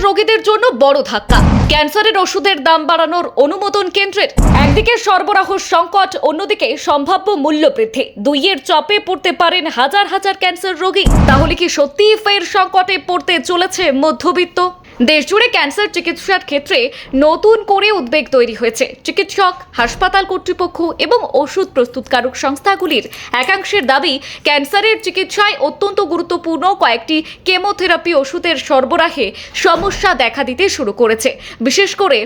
রোগীদের জন্য বড় ধাক্কা। ক্যান্সারের ওষুধের দাম বাড়ানোর অনুমোদন কেন্দ্রের। একদিকে সরবরাহ সংকট, অন্যদিকে সম্ভাব্য মূল্য বৃদ্ধি। দুইয়ের চাপে পড়তে পারেন হাজার হাজার ক্যান্সার রোগী। তাহলে কি সত্যিই ফের সংকটে পড়তে চলেছে মধ্যবিত্ত? দেশজুড়ে ক্যান্সার চিকিৎসার ক্ষেত্রে নতুন করে উদ্বেগ তৈরি হয়েছে। চিকিৎসক, হাসপাতাল কর্তৃপক্ষ এবং ওষুধ প্রস্তুতকারক সংস্থাগুলির একাংশের দাবি, ক্যান্সারের চিকিৎসায় অত্যন্ত গুরুত্বপূর্ণ কয়েকটি কেমোথেরাপি ওষুধের সরবরাহে সমস্যা দেখা দিতে শুরু করেছে। বিশেষ করে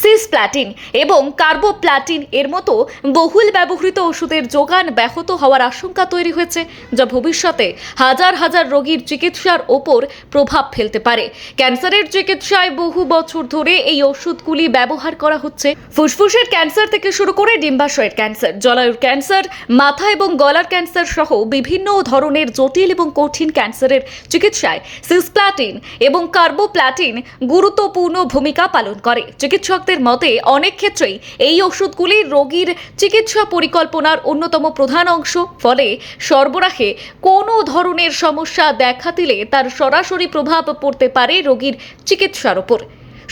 সিসপ্ল্যাটিন এবং কার্বোপ্ল্যাটিন এর মতো বহুল ব্যবহৃত ওষুধের যোগান ব্যাহত হওয়ার আশঙ্কা তৈরি হয়েছে, যা ভবিষ্যতে হাজার হাজার রোগীর চিকিৎসার ওপর প্রভাব ফেলতে পারে। ক্যান্সারের চিকিৎসায় বহু বছর ধরে এই ওষুধগুলি ব্যবহার করা হচ্ছে। ফুসফুসের ক্যান্সার থেকে শুরু করে ডিম্বাশয়ের ক্যান্সার, জরায়ুর ক্যান্সার, মাথা এবং গলার ক্যান্সার সহ বিভিন্ন ধরনের জটিল এবং কঠিন ক্যান্সারের চিকিৎসায় সিসপ্ল্যাটিন এবং কার্বোপ্ল্যাটিন গুরুত্বপূর্ণ ভূমিকা পালন করে। চিকিৎসকদের মতে অনেক ক্ষেত্রেই এই ওষুধগুলি রোগীর চিকিৎসা পরিকল্পনার অন্যতম প্রধান অংশ। ফলে সরবরাহে কোনো ধরনের সমস্যা দেখা দিলে তার সরাসরি প্রভাব পড়তে পারে রোগীর চিকিৎসার উপর।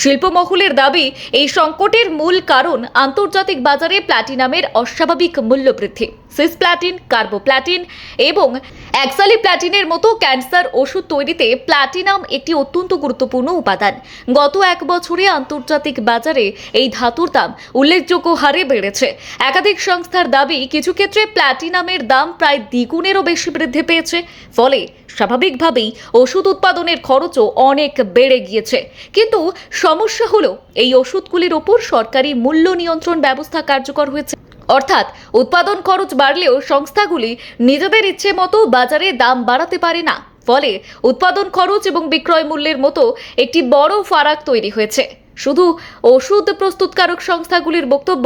শিল্পমহলের দাবি, এই সংকটের মূল কারণ আন্তর্জাতিক বাজারে প্ল্যাটিনামের অস্বাভাবিক মূল্য বৃদ্ধি। সিসপ্ল্যাটিন, কার্বোপ্ল্যাটিন এবং অ্যাক্সালিপ্ল্যাটিনের মতো ক্যান্সার ওষুধ তৈরিতে প্ল্যাটিনাম একটি অত্যন্ত গুরুত্বপূর্ণ উপাদান। গত এক বছরে আন্তর্জাতিক বাজারে এই ধাতুর দাম উল্লেখযোগ্য হারে বেড়েছে। একাধিক সংস্থার দাবি, কিছু ক্ষেত্রে প্ল্যাটিনামের দাম প্রায় দ্বিগুণেরও বেশি বৃদ্ধি পেয়েছে। ফলে স্বাভাবিকভাবেই ওষুধ উৎপাদনের খরচও অনেক বেড়ে গিয়েছে। কিন্তু সমস্যা হলো, এই ওষুধগুলির ওপর সরকারি মূল্য নিয়ন্ত্রণ ব্যবস্থা কার্যকর হয়েছে। অর্থাৎ উৎপাদন খরচ বাড়লেও সংস্থাগুলি নিজেদের ইচ্ছে মতো বাজারে দাম বাড়াতে পারে না। ফলে উৎপাদন খরচ এবং বিক্রয় মূল্যের মতো একটি বড় ফারাক তৈরি হয়েছে। শুধু ওষুধ প্রস্তুতকারক সংস্থাগুলির বক্তব্য,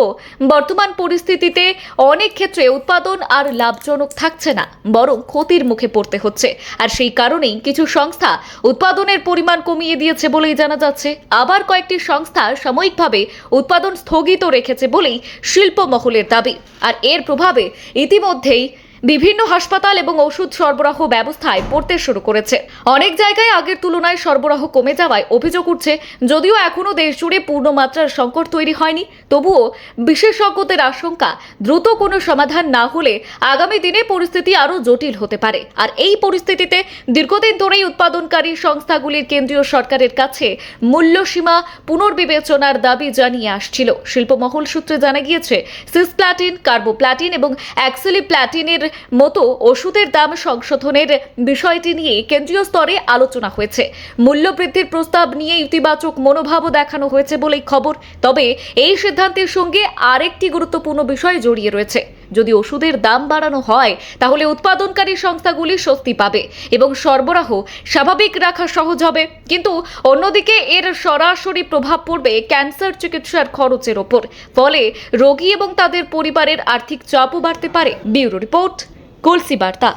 বর্তমান পরিস্থিতিতে অনেক ক্ষেত্রে উৎপাদন আর লাভজনক থাকছে না, বরং ক্ষতির মুখে পড়তে হচ্ছে। আর সেই কারণেই কিছু সংস্থা উৎপাদনের পরিমাণ কমিয়ে দিয়েছে বলেই জানা যাচ্ছে। আবার কয়েকটি সংস্থা সাময়িকভাবে উৎপাদন স্থগিত রেখেছে বলেই শিল্প মহলের দাবি। আর এর প্রভাবে ইতিমধ্যেই বিভিন্ন হাসপাতাল এবং ওষুধ সরবরাহ ব্যবস্থায় পড়তে শুরু করেছে। অনেক জায়গায় আগের তুলনায় সরবরাহ কমে যাওয়ায় অভিযোগ উঠছে। যদিও এখনও দেশ জুড়ে পূর্ণমাত্রার সংকট তৈরি হয়নি, তবুও বিশেষজ্ঞদের আশঙ্কা, দ্রুত কোনো সমাধান না হলে আগামী দিনে পরিস্থিতি আরও জটিল হতে পারে। আর এই পরিস্থিতিতে দীর্ঘদিন ধরেই উৎপাদনকারী সংস্থাগুলির কেন্দ্রীয় সরকারের কাছে মূল্যসীমা পুনর্বিবেচনার দাবি জানিয়ে আসছিল। শিল্পমহল সূত্রে জানা গিয়েছে, সিসপ্ল্যাটিন, কার্বোপ্ল্যাটিন এবং অ্যাক্সালিপ্ল্যাটিনের মতো ওষুধের দাম সংশোধনের বিষয়টি নিয়ে কেন্দ্রীয় স্তরে আলোচনা হয়েছে। মূল্য বৃদ্ধির প্রস্তাব নিয়ে ইতিবাচক মনোভাবও দেখানো হয়েছে বলেই খবর। তবে এই সিদ্ধান্তের সঙ্গে আরেকটি গুরুত্বপূর্ণ বিষয় জড়িয়ে রয়েছে। যদি ওষুধের দাম বাড়ানো হয়, তাহলে উৎপাদনকারী সংস্থাগুলি স্বস্তি পাবে এবং সরবরাহ স্বাভাবিক রাখা সহজ হবে। কিন্তু অন্যদিকে এর সরাসরি প্রভাব পড়বে ক্যান্সার চিকিৎসার খরচের ওপর। ফলে রোগী এবং তাদের পরিবারের আর্থিক চাপও বাড়তে পারে। ব্যুরো রিপোর্ট, কলসি বার্তা।